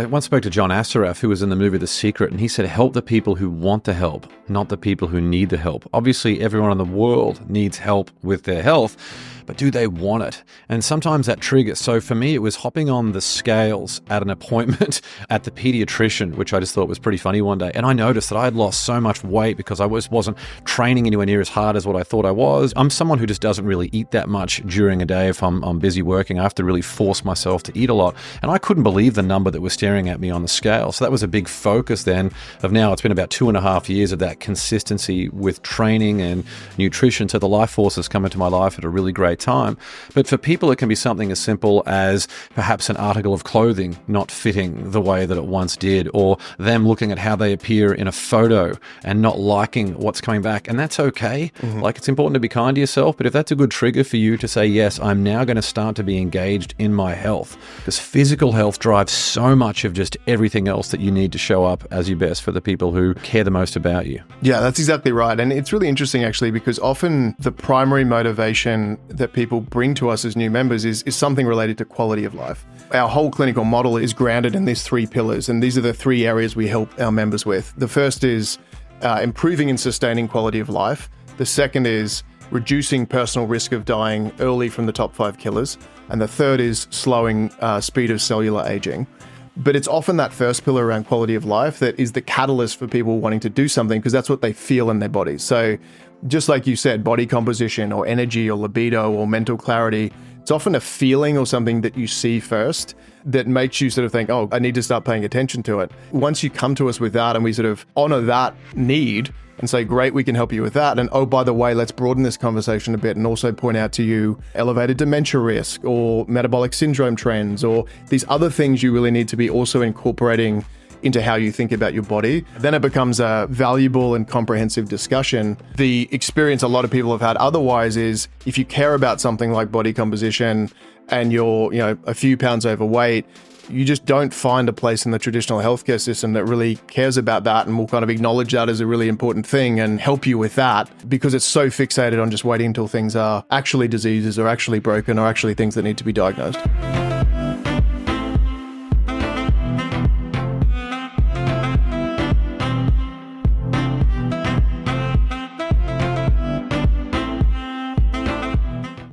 I once spoke to John Assaraf, who was in the movie The Secret, and he said, help the people who want the help, not the people who need the help. Obviously, everyone in the world needs help with their health, but do they want it? And sometimes that triggers. So for me, it was hopping on the scales at an appointment at the pediatrician, which I just thought was pretty funny one day. And I noticed that I had lost so much weight because I wasn't training anywhere near as hard as what I thought I was. I'm someone who just doesn't really eat that much during a day. If I'm busy working, I have to really force myself to eat a lot. And I couldn't believe the number that was staring at me on the scale. So that was a big focus then of now it's been about 2.5 years of that consistency with training and nutrition. So the Lifeforce has come into my life at a really great time. But for people, it can be something as simple as perhaps an article of clothing not fitting the way that it once did, or them looking at how they appear in a photo and not liking what's coming back. And that's okay. Like, it's important to be kind to yourself, but if that's a good trigger for you to say, yes, I'm now going to start to be engaged in my health, because physical health drives so much of just everything else that you need to show up as your best for the people who care the most about you. Yeah, that's exactly right. And it's really interesting, actually, because often the primary motivation that people bring to us as new members is something related to quality of life. Our whole clinical model is grounded in these 3 pillars, and these are the 3 areas we help our members with. The first is improving and sustaining quality of life. The second is reducing personal risk of dying early from the top 5 killers. And the third is slowing speed of cellular aging. But it's often that first pillar around quality of life that is the catalyst for people wanting to do something, because that's what they feel in their bodies. So just like you said, body composition or energy or libido or mental clarity, it's often a feeling or something that you see first that makes you sort of think, oh, I need to start paying attention to it. Once you come to us with that and we sort of honor that need and say, great, we can help you with that. And oh, by the way, let's broaden this conversation a bit and also point out to you elevated dementia risk or metabolic syndrome trends or these other things you really need to be also incorporating into how you think about your body. Then it becomes a valuable and comprehensive discussion. The experience a lot of people have had otherwise is if you care about something like body composition and you're, a few pounds overweight, you just don't find a place in the traditional healthcare system that really cares about that and will kind of acknowledge that as a really important thing and help you with that, because it's so fixated on just waiting until things are actually diseases or actually broken or actually things that need to be diagnosed.